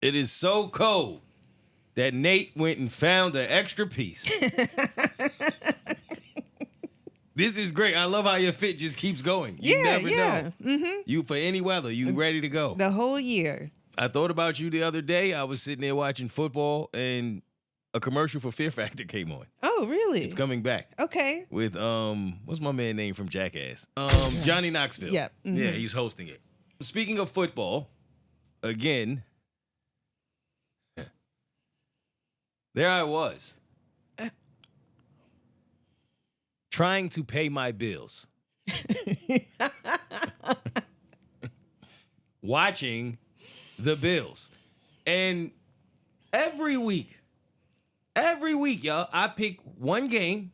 It is so cold that Nate went and found an extra piece. This is great. I love how your fit just keeps going. You never know. Mm-hmm. You, for any weather, you ready to go. The whole year. I thought about you the other day. I was sitting there watching football, and a commercial for Fear Factor came on. Oh, really? It's coming back. Okay. With, what's my man name from Jackass? Johnny Knoxville. Yep. Mm-hmm. Yeah, he's hosting it. Speaking of football, again, there I was. Trying to pay my bills. Watching the Bills. And every week, y'all, I pick one game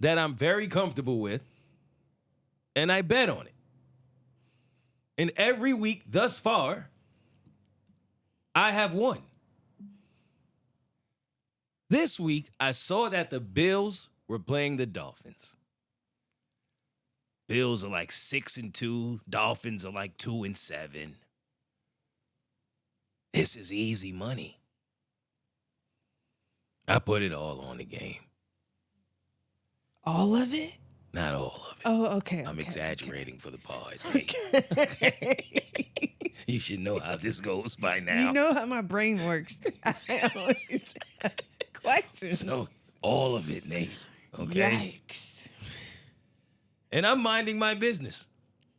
that I'm very comfortable with, and I bet on it. And every week thus far, I have won. This week, I saw that the Bills were playing the Dolphins. Bills are like 6-2. Dolphins are like 2-7. This is easy money. I put it all on the game. All of it? Not all of it. Oh, okay. I'm exaggerating for the pod. Okay. You should know how this goes by now. You know how my brain works. I always have questions. So, all of it, Nate. Okay? Yikes. And I'm minding my business.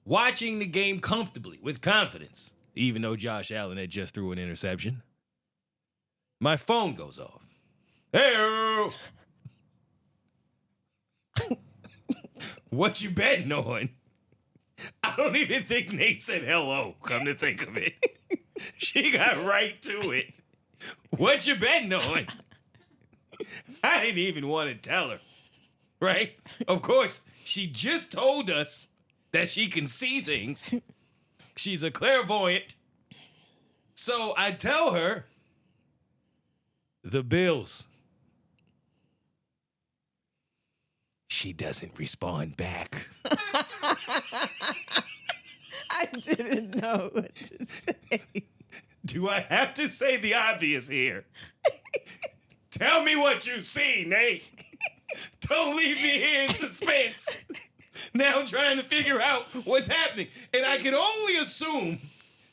Watching the game comfortably, with confidence. Even though Josh Allen had just threw an interception. My phone goes off. Hey-o! What you betting on? I don't even think Nate said hello, come to think of it. She got right to it. What you betting on? I didn't even want to tell her. Right? Of course, she just told us that she can see things. She's a clairvoyant. So I tell her, the Bills. She doesn't respond back. I didn't know what to say. Do I have to say the obvious here? Tell me what you see, Nate. Don't leave me here in suspense. Now trying to figure out what's happening. And I can only assume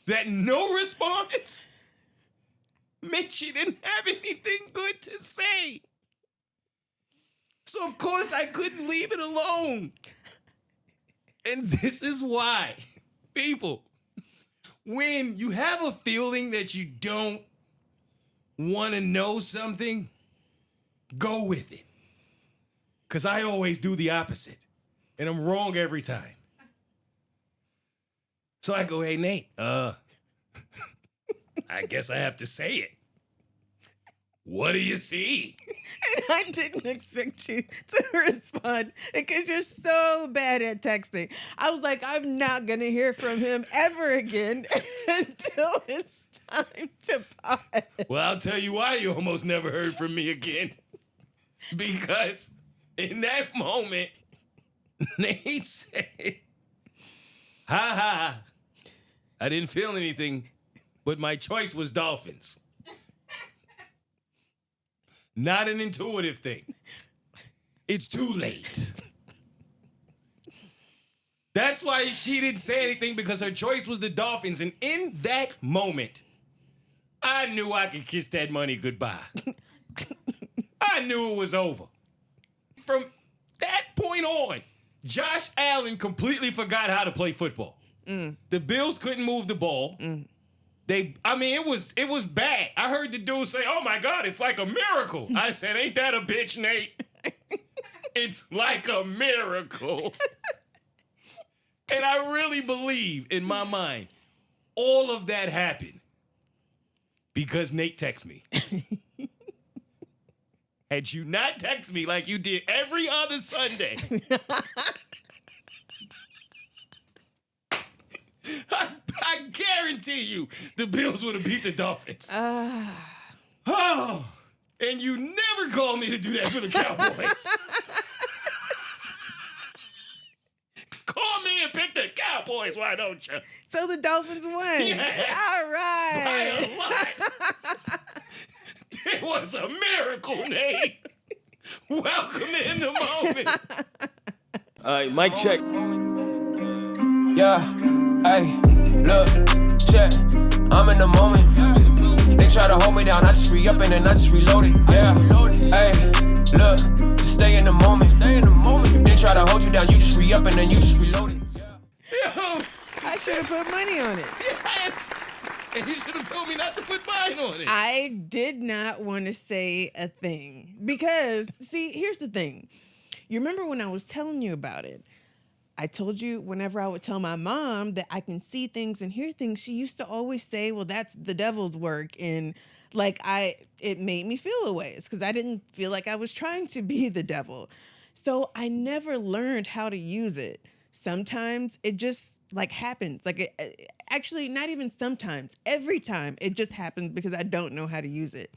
that no response meant she didn't have anything good to say. So, of course, I couldn't leave it alone. And this is why, people, when you have a feeling that you don't want to know something, go with it. Because I always do the opposite. And I'm wrong every time. So I go, hey, Nate, I guess I have to say it. What do you see? And I didn't expect you to respond because you're so bad at texting. I was like, I'm not going to hear from him ever again until it's time to pod. Well, I'll tell you why you almost never heard from me again. Because in that moment, Nate said, ha ha, I didn't feel anything, but my choice was Dolphins. Not an intuitive thing. It's too late. That's why she didn't say anything, because her choice was the Dolphins. And in that moment, I knew I could kiss that money goodbye. I knew it was over. From that point on, Josh Allen completely forgot how to play football. The Bills couldn't move the ball. It was bad. I heard the dude say, oh my God, it's like a miracle. I said, ain't that a bitch, Nate? It's like a miracle. And I really believe, in my mind, all of that happened because Nate texted me. Had you not texted me like you did every other Sunday, I guarantee you the Bills would have beat the Dolphins. Oh, and you never called me to do that for the Cowboys. Call me and pick the Cowboys. Cowboys, why don't you? So the Dolphins won. Yes. All right. By a lot. It was a miracle, Nate. Welcome in the moment. All right, mic check. Yeah, hey, look, check. I'm in the moment. They try to hold me down, I just re-up and then I just reload it. Yeah, hey, look, just stay in the moment. If they try to hold you down, you just re-up and then you just reload it. Yo, I should have put money on it. yes. And you should have told me not to put mine on it. I did not want to say a thing because, see, here's the thing. You remember when I was telling you about it? I told you whenever I would tell my mom that I can see things and hear things, she used to always say, well, that's the devil's work. And like it made me feel a ways because I didn't feel like I was trying to be the devil. So I never learned how to use it. Sometimes it just like happens. Like actually, not even sometimes. Every time it just happens because I don't know how to use it.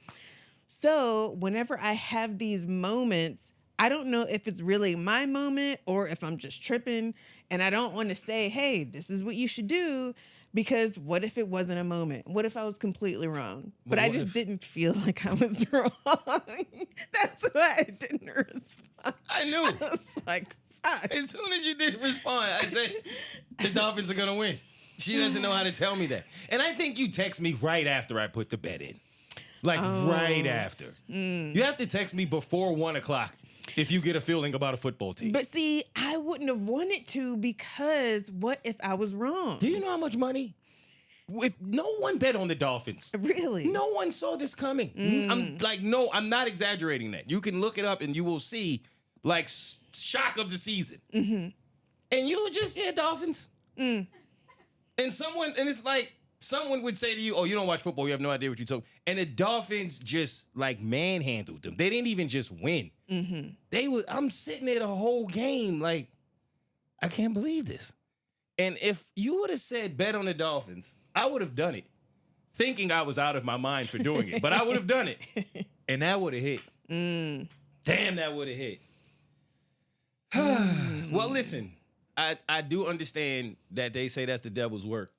So whenever I have these moments, I don't know if it's really my moment or if I'm just tripping. And I don't want to say, hey, this is what you should do. Because what if it wasn't a moment? What if I was completely wrong? But I just didn't feel like I was wrong. That's why I didn't respond. I knew. I was like, fuck. As soon as you didn't respond, I said, the Dolphins are going to win. She doesn't know how to tell me that. And I think you text me right after I put the bet in. Like right after. You have to text me before 1 o'clock if you get a feeling about a football team. But see, I wouldn't have wanted to because what if I was wrong? Do you know how much money? If no one bet on the Dolphins. Really? No one saw this coming. I'm not exaggerating that. You can look it up and you will see like shock of the season. Mm-hmm. And you were just, Dolphins. And it's like, someone would say to you, oh, you don't watch football, you have no idea what you're talking. And the Dolphins just like manhandled them. They didn't even just win. Mm-hmm. I'm sitting there the whole game like, I can't believe this. And if you would have said bet on the Dolphins, I would have done it, thinking I was out of my mind for doing it. But I would have done it. And that would have hit. Damn, that would have hit. Well, listen, I do understand that they say that's the devil's work.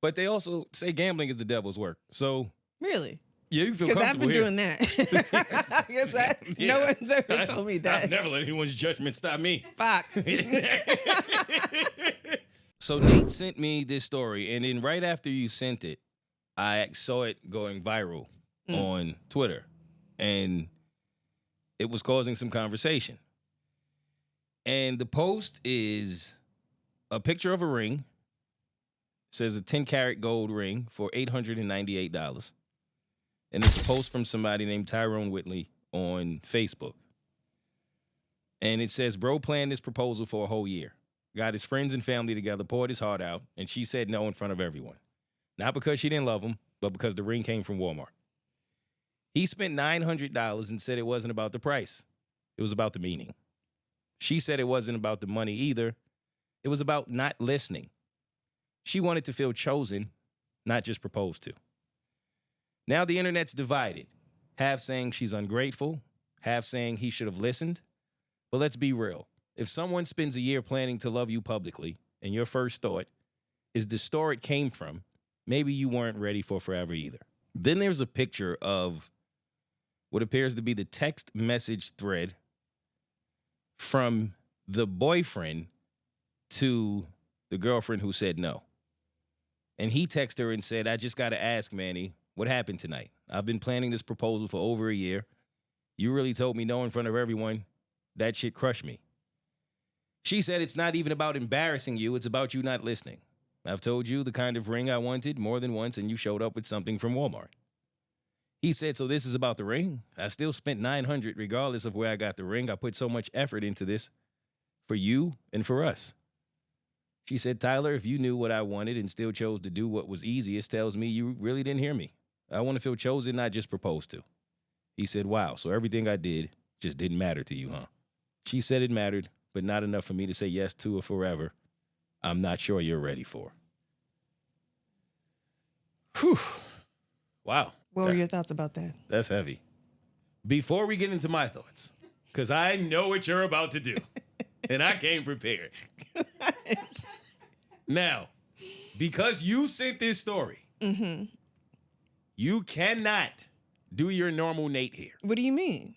But they also say gambling is the devil's work. So Really? yeah, you feel Because comfortable I've been here. doing that. No one's ever told me that. I've never let anyone's judgment stop me. Fuck. So Nate sent me this story, and then right after you sent it, I saw it going viral on Twitter, and it was causing some conversation. And the post is a picture of a ring. It says a 10-karat gold ring for $898. And it's a post from somebody named Tyrone Whitley on Facebook. And it says, bro planned this proposal for a whole year. Got his friends and family together, poured his heart out, and she said no in front of everyone. Not because she didn't love him, but because the ring came from Walmart. He spent $900 and said it wasn't about the price. It was about the meaning. She said it wasn't about the money either. It was about not listening. She wanted to feel chosen, not just proposed to. Now the internet's divided, half saying she's ungrateful, half saying he should have listened. But let's be real. If someone spends a year planning to love you publicly, and your first thought is the store it came from, maybe you weren't ready for forever either. Then there's a picture of what appears to be the text message thread from the boyfriend to the girlfriend who said no. And he texted her and said, I just got to ask, Manny, what happened tonight? I've been planning this proposal for over a year. You really told me no in front of everyone. That shit crushed me. She said it's not even about embarrassing you. It's about you not listening. I've told you the kind of ring I wanted more than once, and you showed up with something from Walmart. He said, so this is about the ring? I still spent $900 regardless of where I got the ring. I put so much effort into this for you and for us. She said, Tyler, if you knew what I wanted and still chose to do what was easiest, tells me you really didn't hear me. I want to feel chosen, not just proposed to. He said, wow, so everything I did just didn't matter to you, huh? She said it mattered, but not enough for me to say yes to it forever. I'm not sure you're ready for. Whew. Wow. What were your thoughts about that? That's heavy. Before we get into my thoughts, because I know what you're about to do, and I came prepared. Now, because you sent this story, you cannot do your normal Nate here. What do you mean?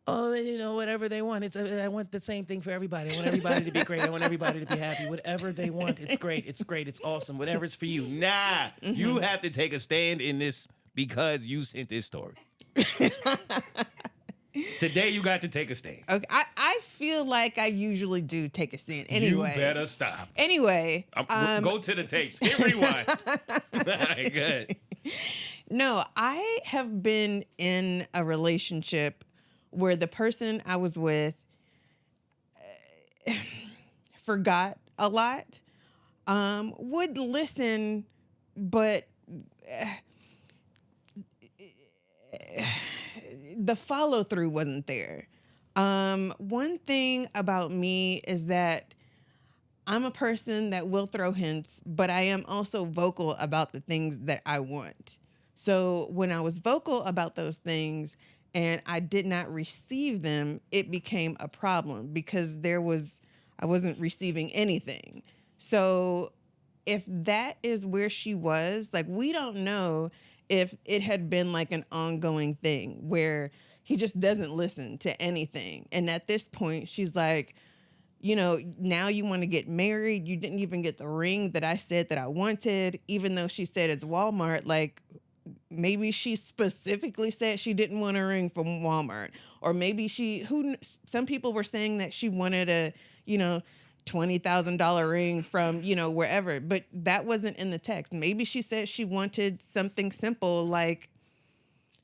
Oh, whatever they want. I want the same thing for everybody. I want everybody to be great. I want everybody to be happy. Whatever they want, it's great. It's great. It's awesome. Whatever's for you. Nah, you have to take a stand in this because you sent this story. Today, you got to take a stand. Okay, I feel like I usually do take a stand. Anyway. You better stop. Anyway. Go to the tapes. Hit rewind. All right, good. No, I have been in a relationship where the person I was with forgot a lot, would listen, but the follow through wasn't there. One thing about me is that I'm a person that will throw hints, but I am also vocal about the things that I want. So when I was vocal about those things and I did not receive them, it became a problem because I wasn't receiving anything. So if that is where she was, like, we don't know if it had been like an ongoing thing where he just doesn't listen to anything. And at this point, she's like, now you want to get married. You didn't even get the ring that I said that I wanted, even though she said it's Walmart. Like, maybe she specifically said she didn't want a ring from Walmart, or maybe some people were saying that she wanted a, $20,000 ring from, wherever, but that wasn't in the text. Maybe she said she wanted something simple, like,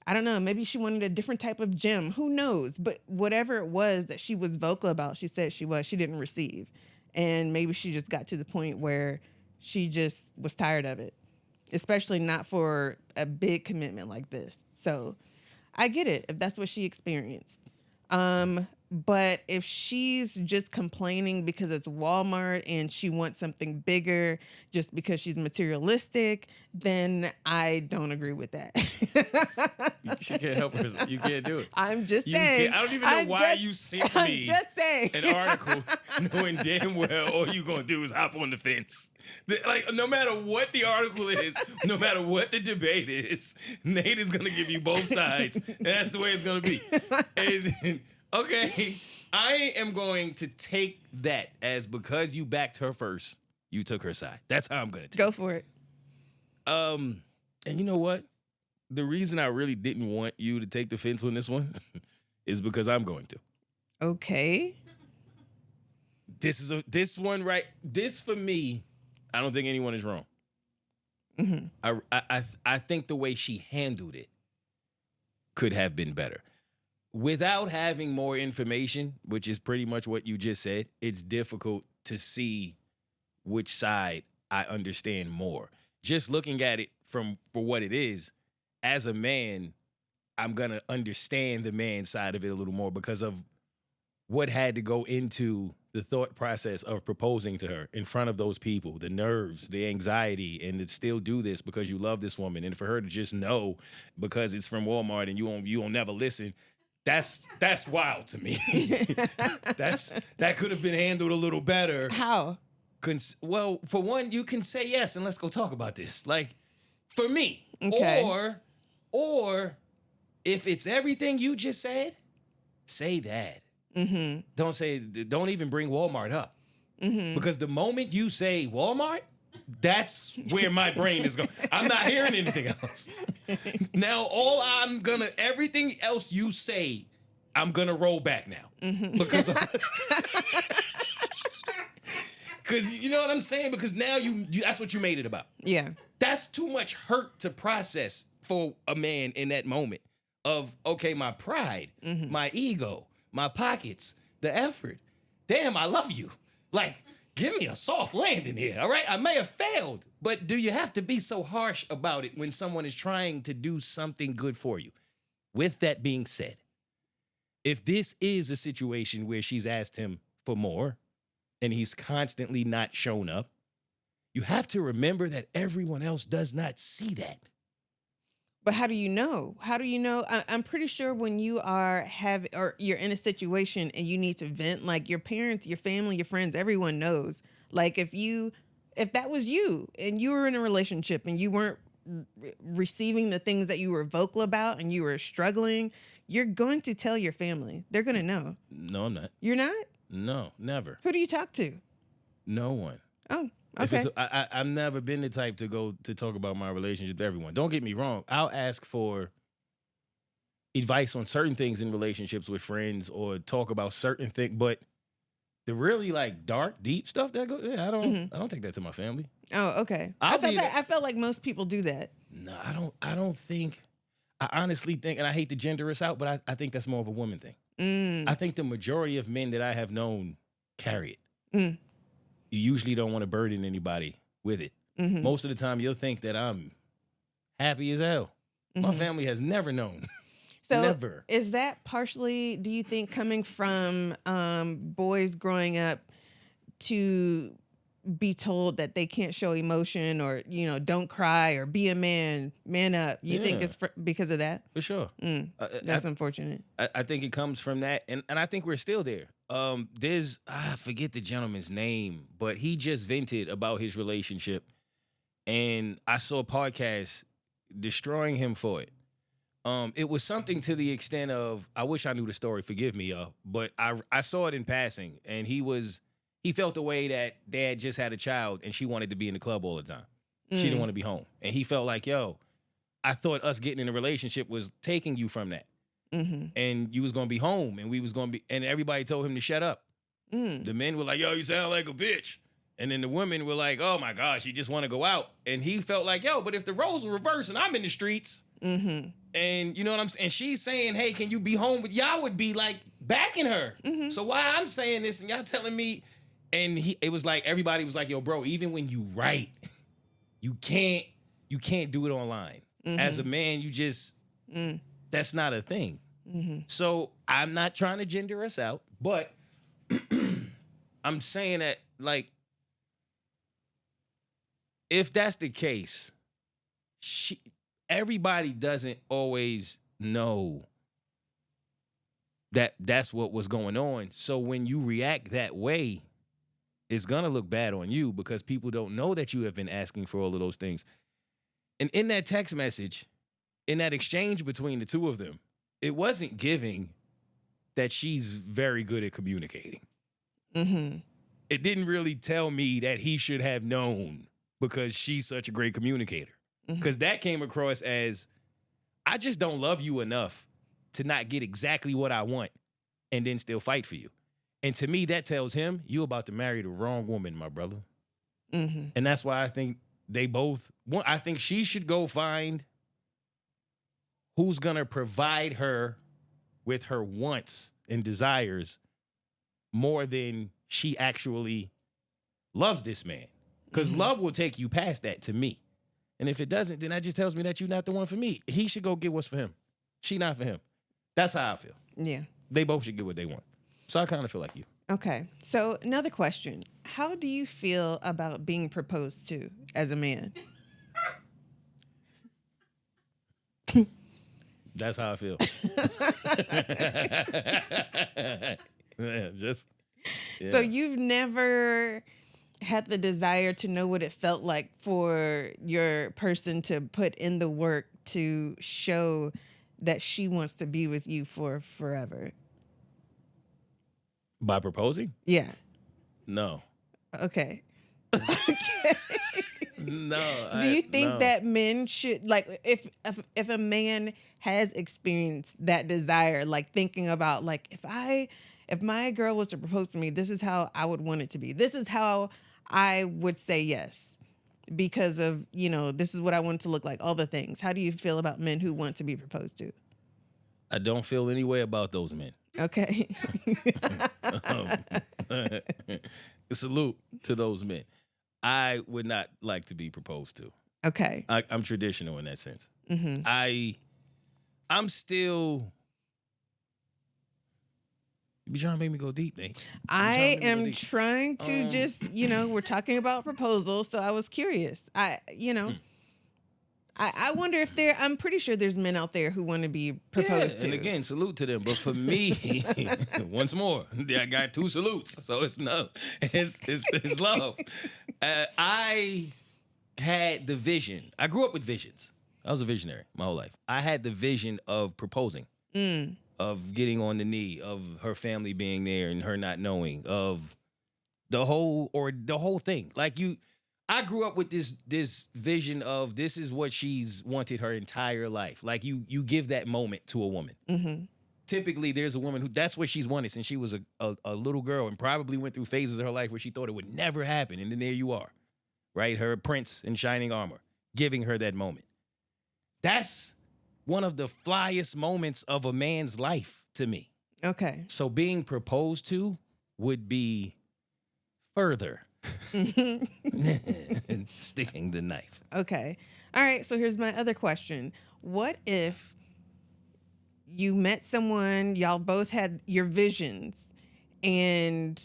I don't know, maybe she wanted a different type of gem. Who knows? But whatever it was that she was vocal about, she said she didn't receive. And maybe she just got to the point where she just was tired of it, especially not for a big commitment like this. So I get it if that's what she experienced. But if she's just complaining because it's Walmart and she wants something bigger just because she's materialistic, then I don't agree with that. She can't help herself. You can't do it. I'm just saying. I don't even know why you sent me just saying. an article knowing damn well all you're going to do is hop on the fence. Like, no matter what the article is, no matter what the debate is, Nate is going to give you both sides. And that's the way it's going to be. And, okay, I am going to take that as because you backed her first, you took her side. That's how I'm going to take it. Go for it. And you know what? The reason I really didn't want you to take the fence on this one is because I'm going to. Okay. This for me, I don't think anyone is wrong. Mm-hmm. I think the way she handled it could have been better. Without having more information, which is pretty much what you just said, it's difficult to see which side I understand more. Just looking at it for what it is, as a man, I'm going to understand the man side of it a little more because of what had to go into the thought process of proposing to her in front of those people, the nerves, the anxiety, and to still do this because you love this woman. And for her to just know because it's from Walmart and you won't never listen, that's wild to me. That could have been handled a little better. How? Well, for one, you can say yes and let's go talk about this. Like, for me. Okay. Or if it's everything you just said, say that. Mm-hmm. Don't even bring Walmart up. Mm-hmm. Because the moment you say Walmart, that's where my brain is going. I'm not hearing anything else. Now, everything else you say, I'm going to roll back now. Mm-hmm. Because you know what I'm saying? Because now you that's what you made it about. Yeah. That's too much hurt to process for a man in that moment of, okay, my pride, mm-hmm. my ego, my pockets, the effort. Damn, I love you. Like, give me a soft landing here, all right? I may have failed, but do you have to be so harsh about it when someone is trying to do something good for you? With that being said, if this is a situation where she's asked him for more and he's constantly not shown up, you have to remember that everyone else does not see that. But how do you know? How do you know? I'm pretty sure when you you're in a situation and you need to vent, like your parents, your family, your friends, everyone knows. Like if if that was you and you were in a relationship and you weren't receiving the things that you were vocal about and you were struggling, you're going to tell your family. They're going to know. No, I'm not. You're not? No, never. Who do you talk to? No one. Oh, okay. I've never been the type to go to talk about my relationship to everyone. Don't get me wrong. I'll ask for advice on certain things in relationships with friends or talk about certain things, but the really like dark, deep stuff that goes, I don't take that to my family. Oh, okay. I felt like most people do that. No, I don't think. I honestly think, and I hate to gender us out, but I think that's more of a woman thing. I think the majority of men that I have known carry it. You usually don't want to burden anybody with it. Most of the time, you'll think that I'm happy as hell. My family has never known. So never. Is that partially, do you think, coming from boys growing up to be told that they can't show emotion or, don't cry or be a man up? You think it's because of that? For sure. That's unfortunate. I think it comes from that, and I think we're still there. There's, I forget the gentleman's name, but he just vented about his relationship, and I saw a podcast destroying him for it. It was something to the extent of, I wish I knew the story, forgive me, but I saw it in passing, and he felt the way that they had just had a child, and she wanted to be in the club all the time. She didn't want to be home. And he felt like, I thought us getting in a relationship was taking you from that. And you was going to be home, and we was going to be, and everybody told him to shut up. The men were like, you sound like a bitch. And then the women were like, oh my gosh, you just want to go out. And he felt like, but if the roles were reversed and I'm in the streets, and you know what I'm saying? And she's saying, hey, can you be home? But y'all would be like backing her. So why I'm saying this and y'all telling me, and it was like, everybody was like, yo, bro, even when you write, you can't do it online. As a man, you just, that's not a thing. So I'm not trying to gender us out, but I'm saying that, like, if that's the case, everybody doesn't always know that that's what was going on. So when you react that way, it's going to look bad on you because people don't know that you have been asking for all of those things. And in that text message, in that exchange between the two of them, it wasn't giving that she's very good at communicating. It didn't really tell me that he should have known because she's such a great communicator. Because that came across as, I just don't love you enough to not get exactly what I want and then still fight for you. And to me, that tells him, you about to marry the wrong woman, my brother. And that's why I think I think she should go find who's going to provide her with her wants and desires more than she actually loves this man. Because love will take you past that to me. And if it doesn't, then that just tells me that you're not the one for me. He should go get what's for him. She not for him. That's how I feel. Yeah. They both should get what they want. So I kind of feel like you. Okay. So another question. How do you feel about being proposed to as a man? That's how I feel. Yeah. So you've never had the desire to know what it felt like for your person to put in the work to show that she wants to be with you for forever? By proposing? Yeah. No. Okay. No. Do you think that men should, like, if a man has experienced that desire, like thinking about, like, if my girl was to propose to me, this is how I would want it to be. This is how I would say yes because of, this is what I want it to look like, all the things. How do you feel about men who want to be proposed to? I don't feel any way about those men. Okay. Salute to those men. I would not like to be proposed to. Okay. I'm traditional in that sense. I'm still... You be trying to make me go deep, Nate. I am trying to just, we're talking about proposals, so I was curious. I I wonder if I'm pretty sure there's men out there who want to be proposed to. And again, salute to them. But for me, once more, I got 2 salutes. So it's love. I had the vision. I grew up with visions. I was a visionary my whole life. I had the vision of proposing, of getting on the knee, of her family being there and her not knowing, of the whole thing. Like I grew up with this vision of this is what she's wanted her entire life. Like you give that moment to a woman. Mm-hmm. Typically, there's a woman who that's what she's wanted since she was a little girl and probably went through phases of her life where she thought it would never happen. And then there you are, right? Her prince in shining armor, giving her that moment. That's one of the flyest moments of a man's life to me. Okay. So being proposed to would be further. Sticking the knife. Okay. All right. So here's my other question. What if you met someone, y'all both had your visions, and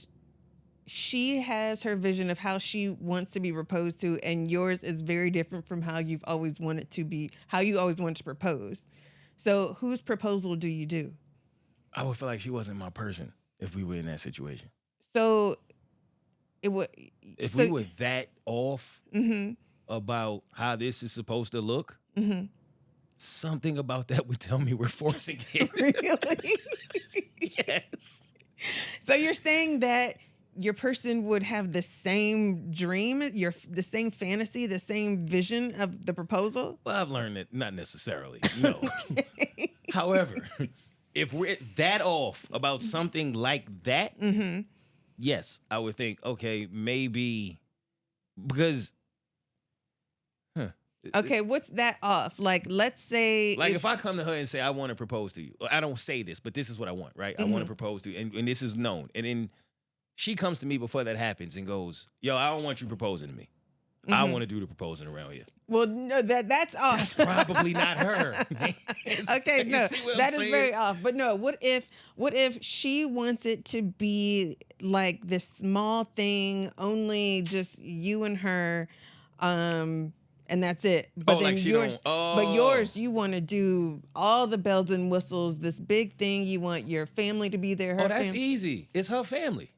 she has her vision of how she wants to be proposed to, and yours is very different from how you always wanted to propose. So whose proposal do you do? I would feel like she wasn't my person if we were in that situation. So it would. If we were that off about how this is supposed to look, something about that would tell me we're forcing it. Really? Yes. So you're saying that your person would have the same dream, the same fantasy, the same vision of the proposal? Well, I've learned that not necessarily. No. However, if we're that off about something like that, yes, I would think, okay, maybe because. Okay, what's that off? Like, let's say... Like, if I come to her and say, I want to propose to you. I don't say this, but this is what I want, right? I want to propose to you, and this is known. And then she comes to me before that happens and goes, yo, I don't want you proposing to me. I want to do the proposing around here. Well, no, that's off. That's probably not her. Okay, no, that is saying? very off. But no, what if she wants it to be like this small thing, only just you and her, and that's it. But then like yours, but yours, you want to do all the bells and whistles. This big thing, you want your family to be there. That's easy. It's her family.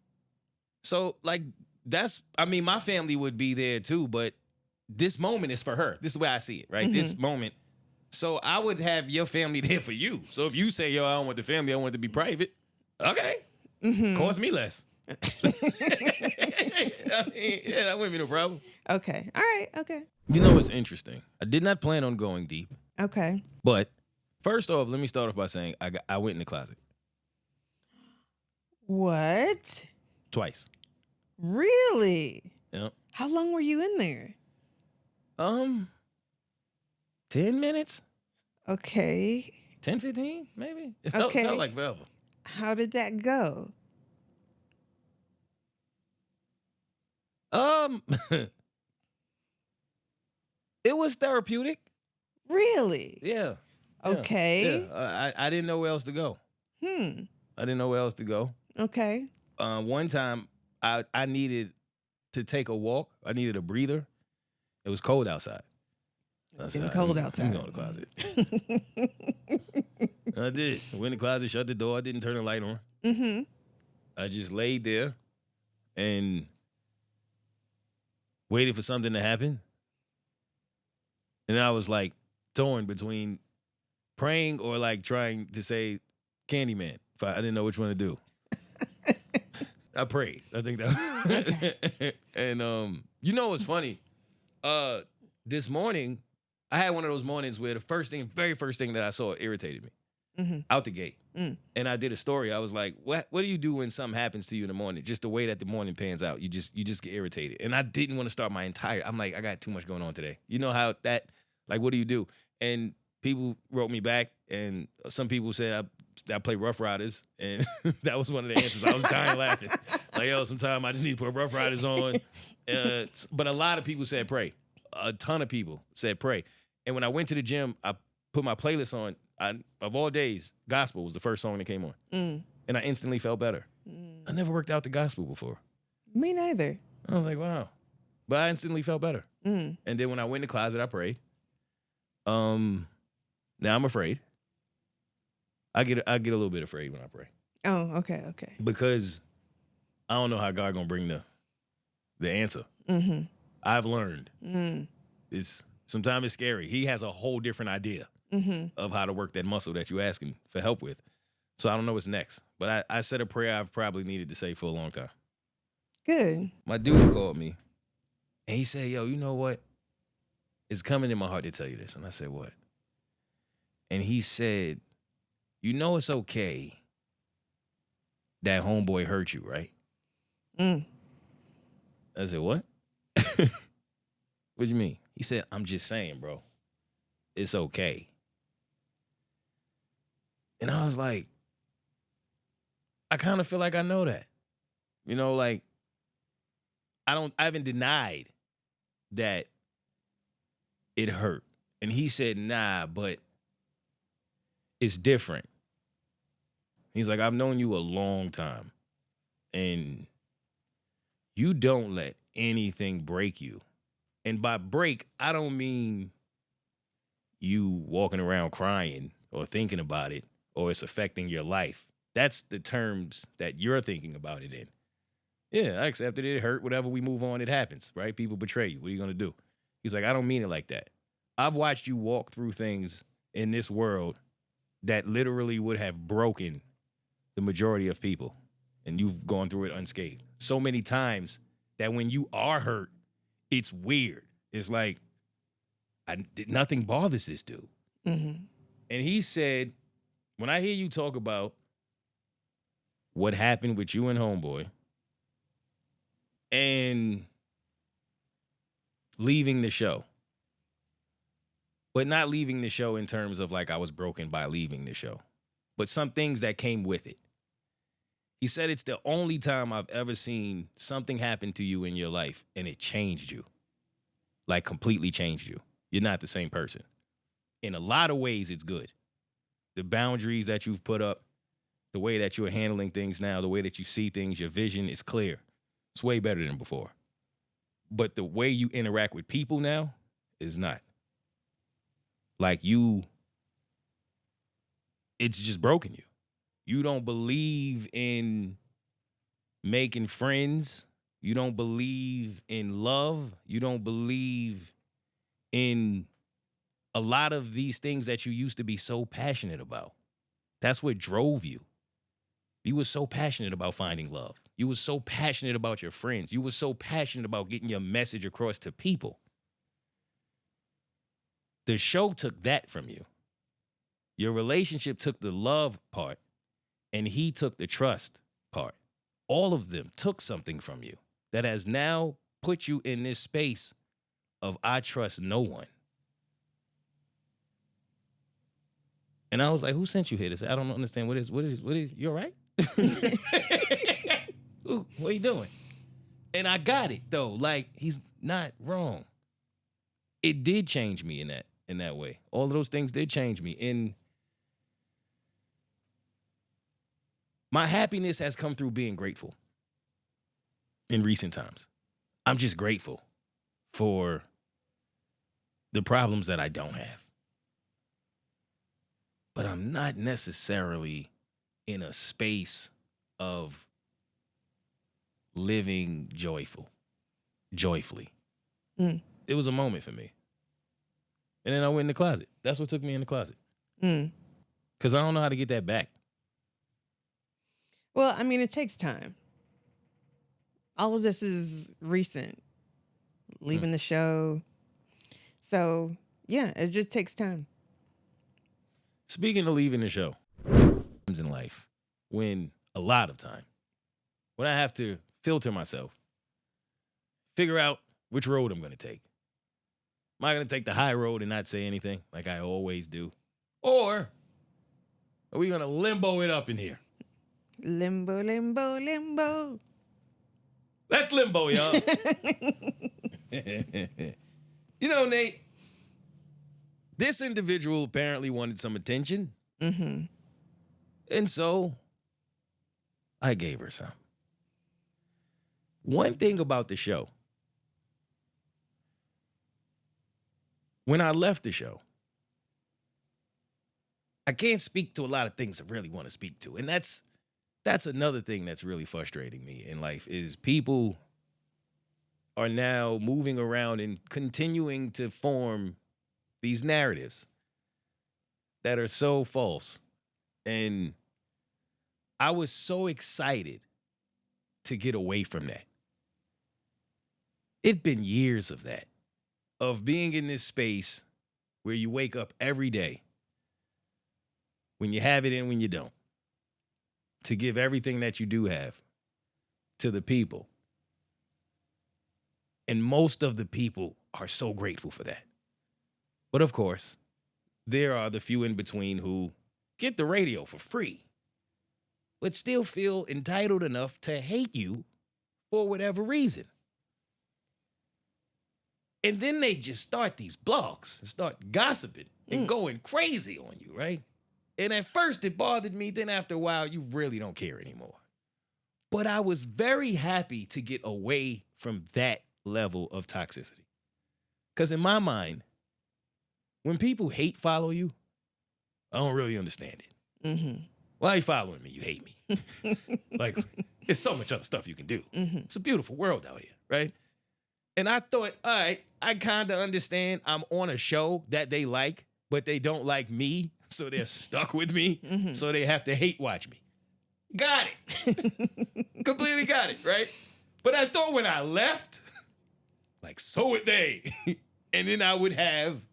So like my family would be there too. But this moment is for her. This is the way I see it, right? This moment. So I would have your family there for you. So if you say, yo, I don't want the family, I want it to be private. Okay, cost me less. That wouldn't be no problem. Okay. All right. Okay. You know what's interesting? I did not plan on going deep. Okay. But first off, let me start off by saying I went in the closet. What? Twice. Really? Yep. How long were you in there? 10 minutes? Okay. 10, 15, maybe? It Okay. felt like forever. How did that go? It was therapeutic. Really? Yeah. Okay. Yeah. I didn't know where else to go. I didn't know where else to go. Okay. One time, I needed to take a walk. I needed a breather. It was cold outside. It's getting cold outside. I'm going to the closet. I did. I went in the closet, shut the door. I didn't turn the light on. I just laid there and waited for something to happen. And I was like torn between praying or like trying to say Candyman. I didn't know which one to do. I prayed. I think that. And you know what's funny? This morning, I had one of those mornings where the very first thing that I saw irritated me out the gate. And I did a story. I was like, what do you do when something happens to you in the morning? Just the way that the morning pans out. You just get irritated. And I didn't want to start I'm like, I got too much going on today. You know how what do you do? And people wrote me back, and some people said I play Rough Riders, and that was one of the answers. I was dying laughing. Like, yo, sometimes I just need to put Rough Riders on. But a lot of people said pray. A ton of people said pray. And when I went to the gym, I put my playlist on. Of all days, gospel was the first song that came on. And I instantly felt better. I never worked out the gospel before. Me neither. I was like, wow. But I instantly felt better. And then when I went in the closet, I prayed. Now I'm afraid. I get a little bit afraid when I pray Oh, okay. because I don't know how God gonna bring the answer. Mm-hmm. I've learned sometimes it's scary. He has a whole different idea of how to work that muscle that you're asking for help with. So I don't know what's next. But I said a prayer I've probably needed to say for a long time. Good. My dude called me and he said, yo, you know what? It's coming in my heart to tell you this. And I said, what? And he said, you know it's okay that homeboy hurt you, right? I said, what? What do you mean? He said, I'm just saying, bro. It's okay. And I was like, I kind of feel like I know that. You know, like, I haven't denied that it hurt. And he said, nah, but it's different. He's like, I've known you a long time. And you don't let anything break you. And by break, I don't mean you walking around crying or thinking about it or it's affecting your life. That's the terms that you're thinking about it in. Yeah, I accepted it. It hurt. Whatever, we move on. It happens, right? People betray you. What are you going to do? He's like, I don't mean it like that. I've watched you walk through things in this world that literally would have broken the majority of people. And you've gone through it unscathed so many times that when you are hurt, it's weird. It's like, nothing bothers this dude. And he said, when I hear you talk about what happened with you and homeboy and leaving the show, but not leaving the show in terms of like I was broken by leaving the show, but some things that came with it. He said it's the only time I've ever seen something happen to you in your life and it changed you, like completely changed you. You're not the same person. In a lot of ways, it's good. The boundaries that you've put up, the way that you're handling things now, the way that you see things, your vision is clear. It's way better than before. But the way you interact with people now is not. Like it's just broken you. You don't believe in making friends. You don't believe in love. You don't believe in a lot of these things that you used to be so passionate about. That's what drove you. You were so passionate about finding love. You were so passionate about your friends. You were so passionate about getting your message across to people. The show took that from you. Your relationship took the love part, and he took the trust part. All of them took something from you that has now put you in this space of I trust no one. And I was like, who sent you here to say, I don't understand. What is, you all right? Ooh, what are you doing? And I got it though. Like, he's not wrong. It did change me in that way. All of those things did change me. And my happiness has come through being grateful in recent times. I'm just grateful for the problems that I don't have. But I'm not necessarily in a space of living joyfully. It was a moment for me. And then I went in the closet. That's what took me in the closet. Because I don't know how to get that back. Well, I mean, it takes time. All of this is recent. Leaving the show. So, yeah, it just takes time. Speaking of leaving the show, in life, when a lot of time, when I have to filter myself, figure out which road I'm going to take. Am I going to take the high road and not say anything like I always do? Or are we going to limbo it up in here? Limbo, limbo, limbo. Let's limbo, y'all. You know, Nate, this individual apparently wanted some attention. And so I gave her some. One thing about the show, when I left the show, I can't speak to a lot of things I really want to speak to. And that's another thing that's really frustrating me in life is people are now moving around and continuing to form these narratives that are so false. And I was so excited to get away from that. It's been years of that, of being in this space where you wake up every day, when you have it and when you don't, to give everything that you do have to the people. And most of the people are so grateful for that. But of course, there are the few in between who get the radio for free, but still feel entitled enough to hate you for whatever reason. And then they just start these blogs and start gossiping and going crazy on you, right? And at first it bothered me. Then after a while, you really don't care anymore. But I was very happy to get away from that level of toxicity. Because in my mind, when people hate follow you, I don't really understand it. Mm-hmm. Why are you following me? You hate me. Like, there's so much other stuff you can do. Mm-hmm. It's a beautiful world out here, right? And I thought, all right, I kind of understand I'm on a show that they like, but they don't like me, so they're stuck with me, so they have to hate watch me. Got it. Completely got it, right? But I thought when I left, like, so would they. And then I would have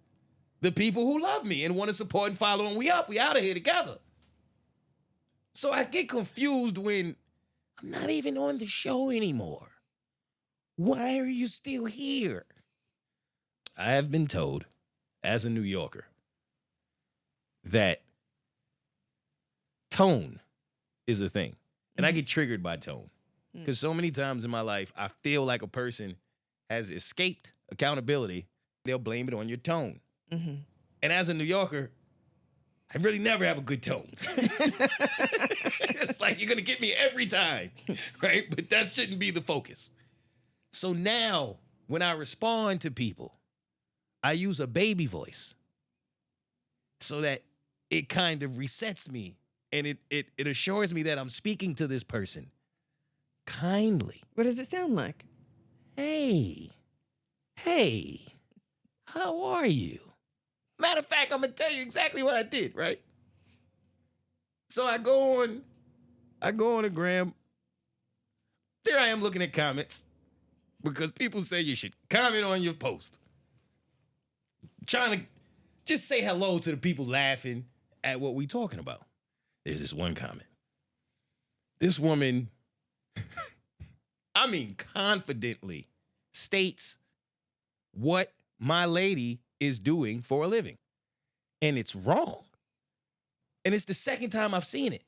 the people who love me and want to support and follow, and we out of here together. So I get confused when I'm not even on the show anymore. Why are you still here? I have been told, as a New Yorker, that tone is a thing. And I get triggered by tone. Because so many times in my life, I feel like a person has escaped accountability. They'll blame it on your tone. Mm-hmm. And as a New Yorker, I really never have a good tone. It's like you're going to get me every time, right? But that shouldn't be the focus. So now, when I respond to people, I use a baby voice so that it kind of resets me and it assures me that I'm speaking to this person kindly. What does it sound like? Hey, how are you? Matter of fact, I'm going to tell you exactly what I did, right? So I go on the gram. There I am looking at comments because people say you should comment on your post. Trying to just say hello to the people laughing at what we talking about. There's this one comment. This woman, confidently states what my lady is doing for a living. And it's wrong. And it's the second time I've seen it.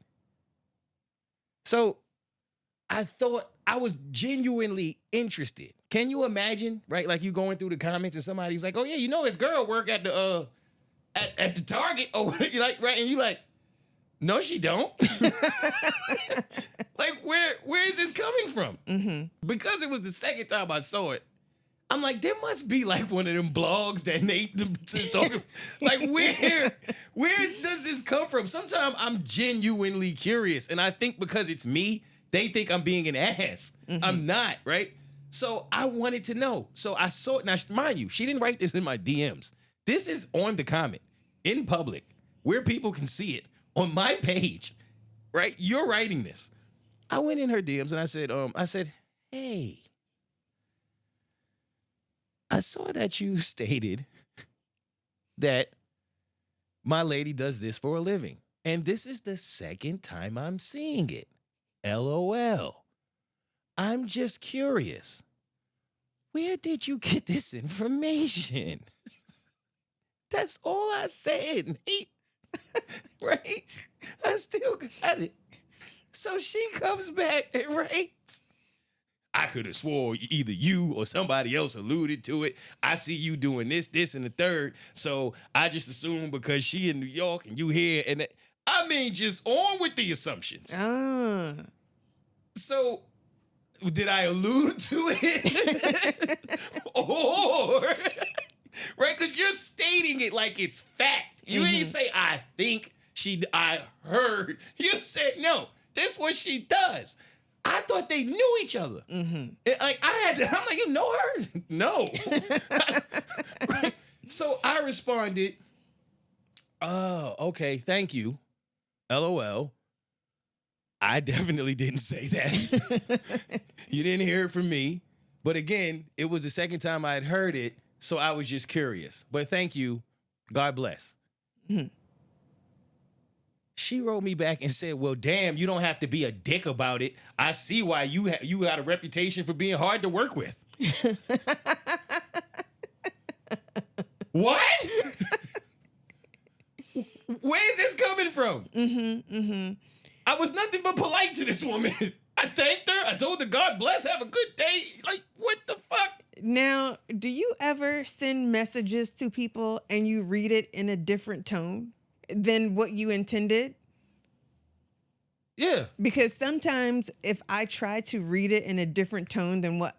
So I thought I was genuinely interested. Can you imagine, right? Like you going through the comments and somebody's like, "Oh yeah, you know his girl work at the at the Target." Oh, you like, right? And you like, "No, she don't." Like, where is this coming from? Mm-hmm. Because it was the second time I saw it, I'm like, there must be like one of them blogs that Nate is talking. Like, where does this come from? Sometimes I'm genuinely curious, and I think because it's me, they think I'm being an ass. Mm-hmm. I'm not, right? So I wanted to know. So I saw it. Now, mind you, she didn't write this in my DMs. This is on the comment in public where people can see it on my page, right? You're writing this. I went in her DMs and I said, "Hey, I saw that you stated that my lady does this for a living. And this is the second time I'm seeing it. LOL. I'm just curious. Where did you get this information?" That's all I said, Nate. Right? I still got it. So she comes back and writes, "I could have swore either you or somebody else alluded to it. I see you doing this, and the third. So I just assumed because she in New York and you here." And just on with the assumptions. So did I allude to it? Or, right? Because you're stating it like it's fact. You ain't say, "I think." I heard you said no. This is what she does. I thought they knew each other. I'm like, you know her? No. Right? So I responded, oh, okay, thank you. LOL. I definitely didn't say that. You didn't hear it from me. But again, it was the second time I had heard it, so I was just curious. But thank you. God bless. She wrote me back and said, well, damn, you don't have to be a dick about it. I see why you got a reputation for being hard to work with. What? Where is this coming from? I was nothing but polite to this woman. I thanked her. I told her, God bless, have a good day. Like, what the fuck? Now, do you ever send messages to people and you read it in a different tone than what you intended? Yeah. Because sometimes if I try to read it in a different tone than what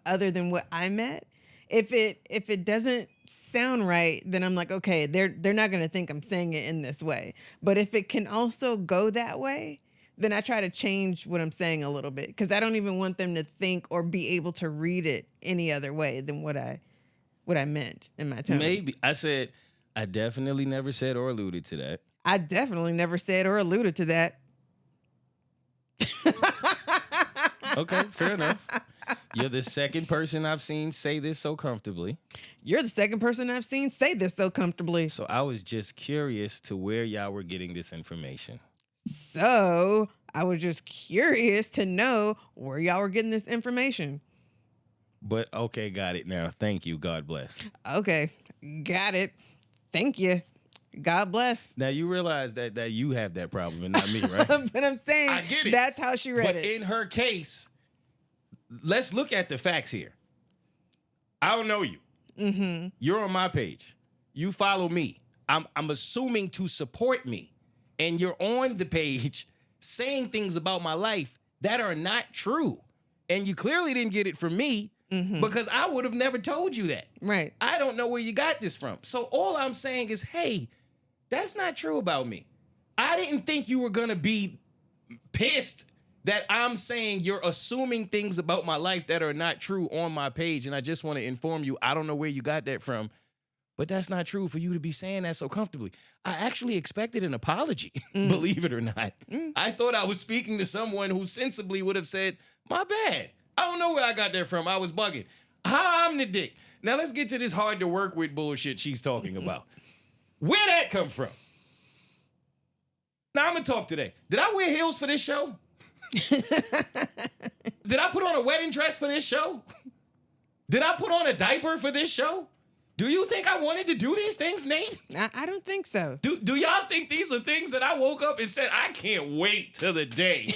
I meant, if it doesn't sound right, then I'm like, okay, they're not going to think I'm saying it in this way. But if it can also go that way, then I try to change what I'm saying a little bit, because I don't even want them to think or be able to read it any other way than what I meant in my tone. Maybe. I said, I definitely never said or alluded to that. I definitely never said or alluded to that. Okay, fair enough. You're the second person I've seen say this so comfortably. You're the second person I've seen say this so comfortably. So I was just curious to where y'all were getting this information. So I was just curious to know where y'all were getting this information. But okay, got it now. Thank you. God bless. Okay, got it. Thank you. God bless. Now you realize that you have that problem and not me, right? But I'm saying I get it. That's how she read But it. in her case, let's look at the facts here. I don't know you. Mm-hmm. You're on my page. You follow me. I'm assuming to support me. And you're on the page saying things about my life that are not true. And you clearly didn't get it from me because I would have never told you that. Right. I don't know where you got this from. So all I'm saying is, hey, that's not true about me. I didn't think you were going to be pissed that I'm saying you're assuming things about my life that are not true on my page. And I just want to inform you, I don't know where you got that from. But that's not true for you to be saying that so comfortably. I actually expected an apology, believe it or not. I thought I was speaking to someone who sensibly would have said, my bad. I don't know where I got that from. I was bugging. I'm the dick. Now let's get to this hard to work with bullshit she's talking about. Where'd that come from? Now I'm going to talk today. Did I wear heels for this show? Did I put on a wedding dress for this show? Did I put on a diaper for this show? Do you think I wanted to do these things, Nate? I don't think so. Do y'all think these are things that I woke up and said, I can't wait till the day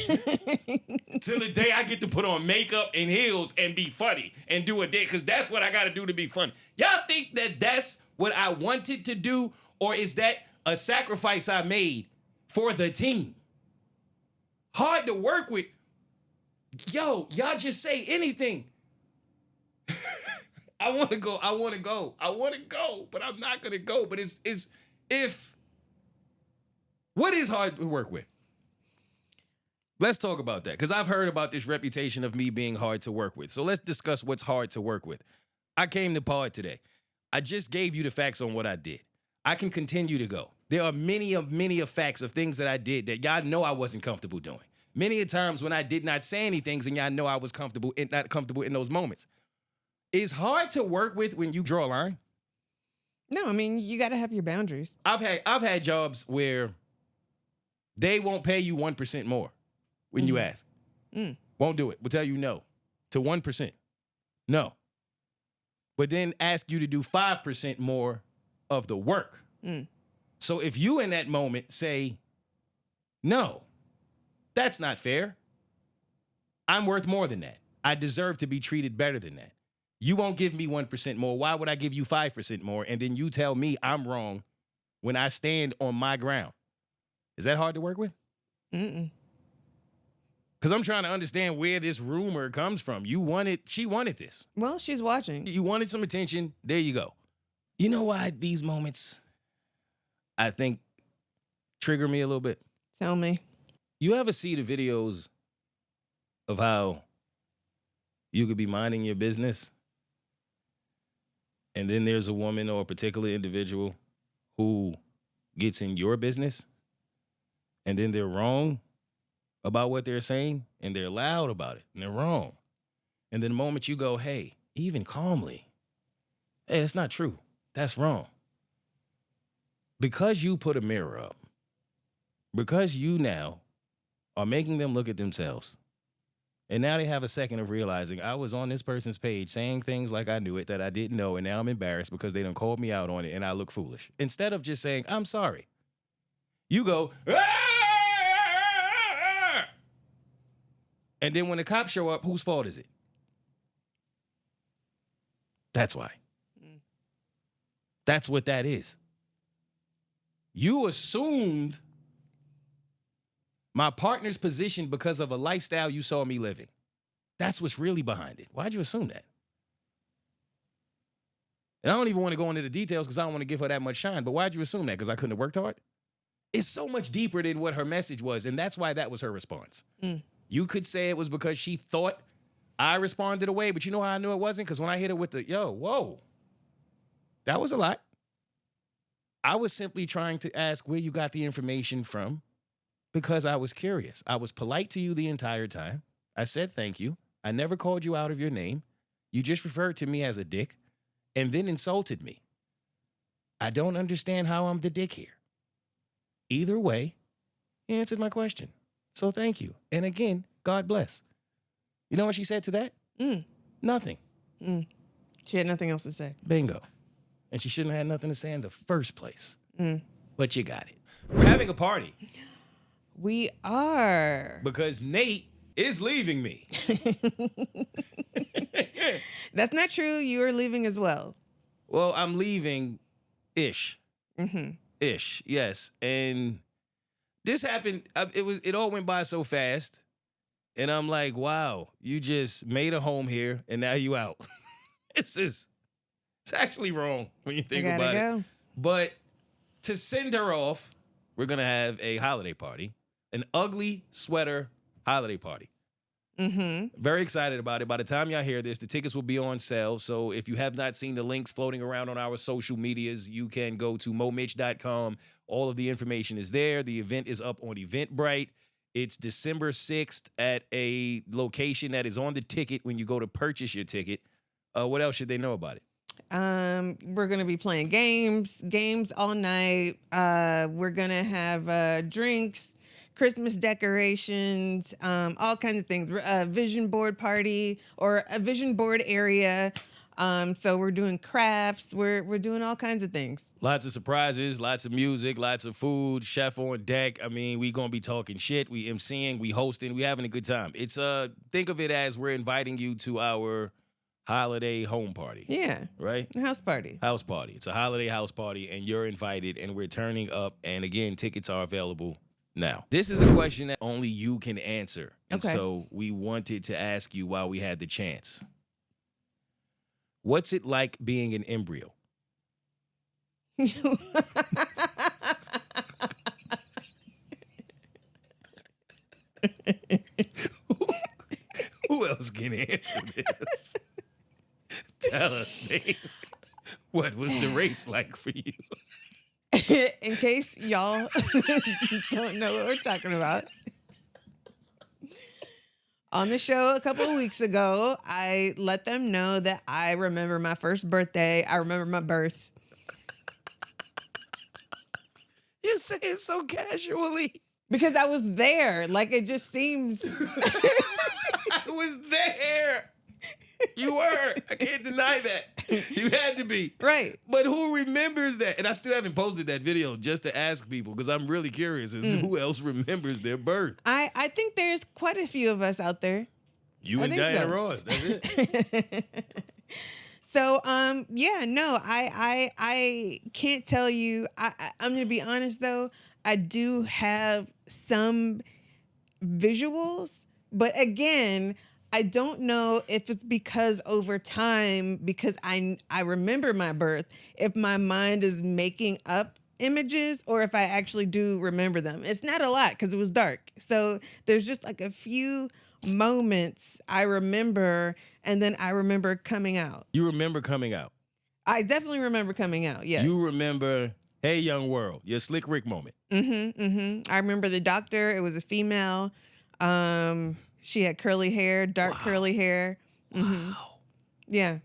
I get to put on makeup and heels and be funny and do a day, because that's what I got to do to be funny. Y'all think that that's what I wanted to do, or is that a sacrifice I made for the team? Hard to work with. Yo, y'all just say anything. I want to go, but I'm not going to go. But what is hard to work with? Let's talk about that, because I've heard about this reputation of me being hard to work with. So let's discuss what's hard to work with. I came to pod today. I just gave you the facts on what I did. I can continue to go. There are many facts of things that I did that y'all know I wasn't comfortable doing. Many a times when I did not say any things and y'all know I was not comfortable in those moments. It's hard to work with when you draw a line. No, I mean, you got to have your boundaries. I've had jobs where they won't pay you 1% more when you ask. Won't do it. Will tell you no to 1%. No. But then ask you to do 5% more of the work. So if you in that moment say, no, that's not fair. I'm worth more than that. I deserve to be treated better than that. You won't give me 1% more. Why would I give you 5% more? And then you tell me I'm wrong when I stand on my ground. Is that hard to work with? Because I'm trying to understand where this rumor comes from. She wanted this. Well, she's watching. You wanted some attention. There you go. You know why these moments, I think, trigger me a little bit? Tell me. You ever see the videos of how you could be minding your business and then there's a woman or a particular individual who gets in your business and then they're wrong about what they're saying and they're loud about it and they're wrong. And then the moment you go, hey, even calmly, hey, that's not true. That's wrong. Because you put a mirror up, because you now are making them look at themselves, and now they have a second of realizing I was on this person's page saying things like I knew it that I didn't know, and now I'm embarrassed because they done called me out on it and I look foolish. Instead of just saying, I'm sorry, you go, "Ah!" And then when the cops show up, whose fault is it? That's why. That's what that is. You assumed my partner's position because of a lifestyle you saw me living. That's what's really behind it. Why'd you assume that? And I don't even want to go into the details because I don't want to give her that much shine, but why'd you assume that? Because I couldn't have worked hard? It's so much deeper than what her message was, and that's why that was her response. You could say it was because she thought I responded away, but you know how I knew it wasn't? Because when I hit her with the, whoa, that was a lot. I was simply trying to ask where you got the information from because I was curious. I was polite to you the entire time. I said thank you. I never called you out of your name. You just referred to me as a dick and then insulted me. I don't understand how I'm the dick here. Either way, you answered my question. So thank you. And again, God bless. You know what she said to that? Nothing. She had nothing else to say. Bingo. And she shouldn't have had nothing to say in the first place. But you got it. We're having a party. We are. Because Nate is leaving me. That's not true. You are leaving as well. Well, I'm leaving-ish. Ish, yes. And this happened, it all went by so fast. And I'm like, wow, you just made a home here and now you out. It's actually wrong when you think about it. But to send her off, we're going to have a holiday party, an ugly sweater holiday party. Very excited about it. By the time y'all hear this, the tickets will be on sale. So if you have not seen the links floating around on our social medias, you can go to momitch.com. All of the information is there. The event is up on Eventbrite. It's December 6th at a location that is on the ticket when you go to purchase your ticket. What else should they know about it? We're going to be playing games all night. We're going to have drinks, Christmas decorations, all kinds of things. A vision board party or a vision board area. So we're doing crafts. We're doing all kinds of things. Lots of surprises, lots of music, lots of food, chef on deck. I mean, we going to be talking shit. We emceeing, we hosting, we having a good time. It's think of it as we're inviting you to our holiday home party. Yeah. Right? House party. House party. It's a holiday house party, and you're invited, and we're turning up. And again, tickets are available now. This is a question that only you can answer. And so we wanted to ask you while we had the chance. What's it like being an embryo? Who else can answer this? Tell us, Nate. What was the race like for you? In case y'all don't know what we're talking about. On the show a couple of weeks ago, I let them know that I remember my first birthday. I remember my birth. You say it so casually. Because I was there. Like, it just seems... I was there. You were. I can't deny that. You had to be. Right. But who remembers that? And I still haven't posted that video just to ask people because I'm really curious as to who else remembers their birth. I think there's quite a few of us out there. You and Diana Ross. That's it. So, yeah, no, I can't tell you. I'm going to be honest, though. I do have some visuals, but again, I don't know if it's because over time, because I remember my birth, if my mind is making up images or if I actually do remember them. It's not a lot because it was dark. So there's just like a few moments I remember, and then I remember coming out. You remember coming out. I definitely remember coming out, yes. You remember, hey, young world, your Slick Rick moment. I remember the doctor. It was a female. She had curly hair, dark curly hair. Wow. Yeah.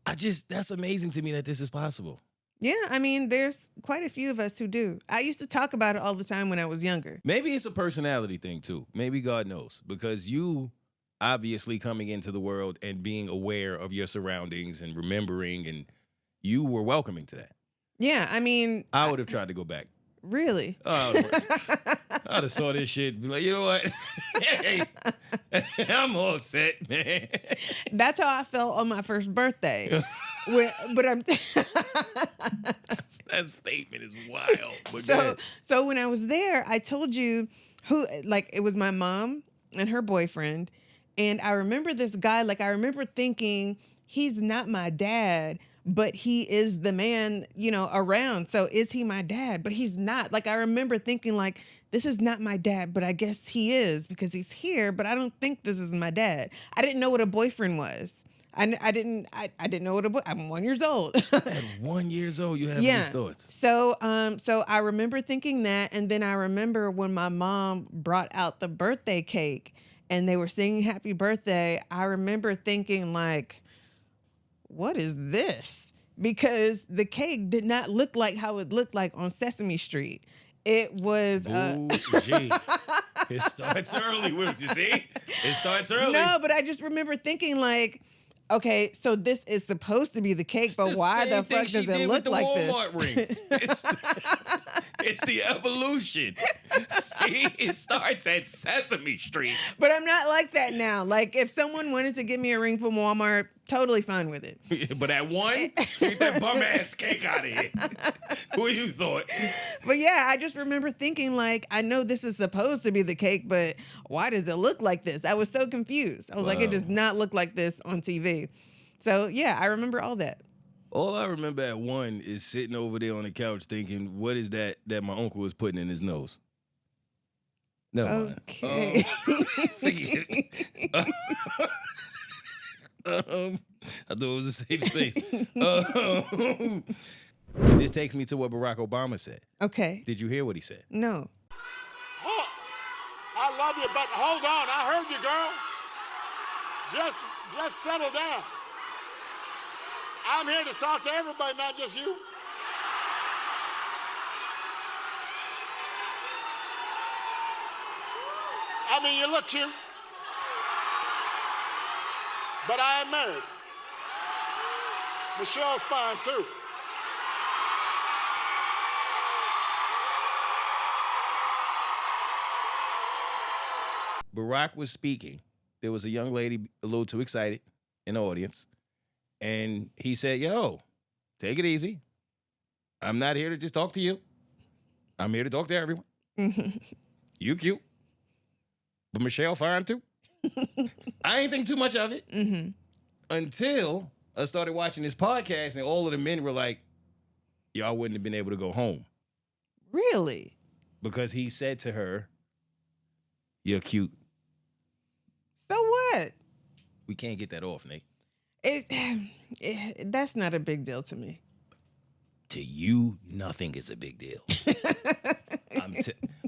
That's amazing to me that this is possible. Yeah, I mean, there's quite a few of us who do. I used to talk about it all the time when I was younger. Maybe it's a personality thing too. Maybe God knows. Because you obviously coming into the world and being aware of your surroundings and remembering, and you were welcoming to that. Yeah, I mean... I would have tried to go back. Really? Oh, I'd have saw this shit and be like, you know what? Hey, I'm all set, man. That's how I felt on my first birthday. But I'm... That statement is wild. But so when I was there, I told you who, like, it was my mom and her boyfriend. And I remember this guy, like, I remember thinking, he's not my dad, but he is the man, around. So is he my dad? But he's not. Like, I remember thinking, like, this is not my dad, but I guess he is because he's here, but I don't think this is my dad. I didn't know what a boyfriend was. I didn't know what I'm 1 year old. at 1 year old, you have these thoughts. So I remember thinking that, and then I remember when my mom brought out the birthday cake and they were singing happy birthday, I remember thinking, like, what is this? Because the cake did not look like how it looked like on Sesame Street. It was... It starts early, you see? It starts early. No, but I just remember thinking, like, okay, so this is supposed to be the cake, but why the fuck does it look like Walmart this? Ring. It's the evolution. See, it starts at Sesame Street. But I'm not like that now. Like, if someone wanted to give me a ring from Walmart, totally fine with it. But at one, get that bum ass cake out of here. What you thought? But yeah, I just remember thinking, like, I know this is supposed to be the cake, but why does it look like this? I was so confused. I was like, it does not look like this on TV. So yeah, I remember all that. All I remember at one is sitting over there on the couch thinking, what is that my uncle was putting in his nose? Never mind. Okay. I thought it was a safe space. This takes me to what Barack Obama said. Okay. Did you hear what he said? No. Oh, I love you, but hold on. I heard you, girl. Just settle down. I'm here to talk to everybody, not just you. I mean, you look cute, but I am married. Michelle's fine, too. Barack was speaking. There was a young lady a little too excited in the audience. And he said, yo, take it easy. I'm not here to just talk to you. I'm here to talk to everyone. You cute. But Michelle fine too. I ain't think too much of it. Until I started watching this podcast and all of the men were like, y'all wouldn't have been able to go home. Really? Because he said to her, you're cute. So what? We can't get that off, Nate. That's not a big deal to me. To you, nothing is a big deal.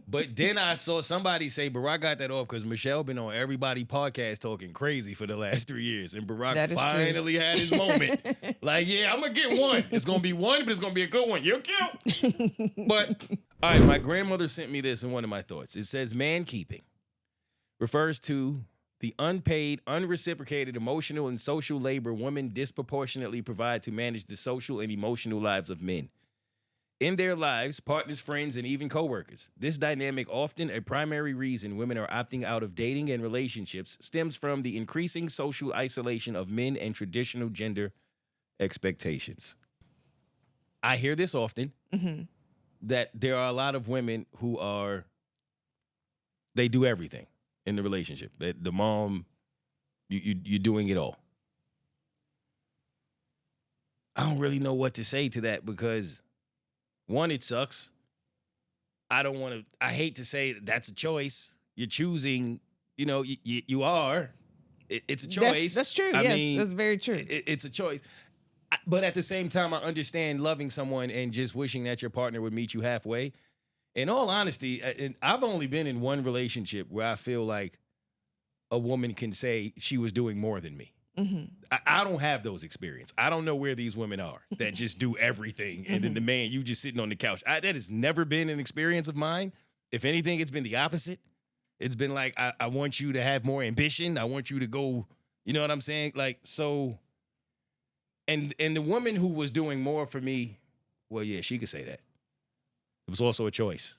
But then I saw somebody say Barack got that off because Michelle been on everybody podcast talking crazy for the last 3 years. And Barack finally had his moment. Like, yeah, I'm going to get one. It's going to be one, but it's going to be a good one. You're cute. But, all right, my grandmother sent me this in one of my thoughts. It says ManKeeping refers to the unpaid, unreciprocated emotional and social labor women disproportionately provide to manage the social and emotional lives of men. In their lives, partners, friends, and even coworkers. This dynamic, often a primary reason women are opting out of dating and relationships, stems from the increasing social isolation of men and traditional gender expectations. I hear this often, that there are a lot of women who they do everything in the relationship. The mom, you're doing it all. I don't really know what to say to that because One, it sucks. I hate to say that's a choice. You're choosing, you are. It's a choice. That's true. I Yes, mean, that's very true. It's a choice. But at the same time, I understand loving someone and just wishing that your partner would meet you halfway. In all honesty, I've only been in one relationship where I feel like a woman can say she was doing more than me. Mm-hmm. I don't have those experiences. I don't know where these women are that just do everything. And then the man, you just sitting on the couch. That has never been an experience of mine. If anything, it's been the opposite. It's been like, I want you to have more ambition. I want you to go, you know what I'm saying? Like, so, and the woman who was doing more for me, well, yeah, she could say that. It was also a choice.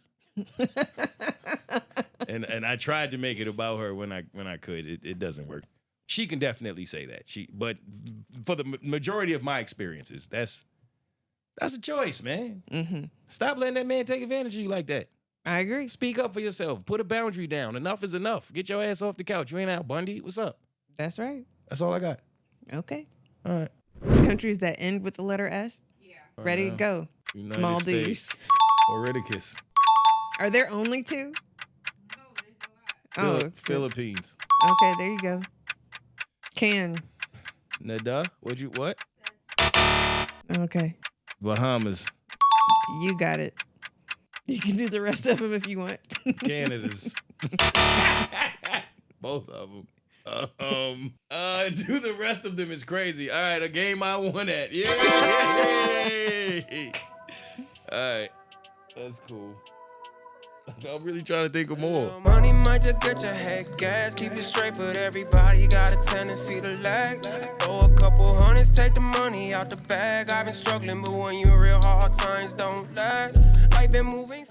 and I tried to make it about her when I could. It doesn't work. She can definitely say that. But for the majority of my experiences, that's a choice, man. Mm-hmm. Stop letting that man take advantage of you like that. I agree. Speak up for yourself. Put a boundary down. Enough is enough. Get your ass off the couch. You ain't Al Bundy. What's up? That's right. That's all I got. Okay. All right. Countries that end with the letter S. Yeah. Ready to go. United Maldives. States. Mauritius. Are there only two? No, there's a lot. Philippines. Okay, there you go. Nada. What? Okay. Bahamas. You got it. You can do the rest of them if you want. Canada's. Both of them. Do the rest of them is crazy. All right, a game I won at. Yay! All right, that's cool. I'm really trying to think of more. Money might just get your head gas, keep it straight, but everybody got a tendency to lag. Throw a couple hundreds, take the money out the bag. I've been struggling, but when you're real, hard times don't last. Life been moving.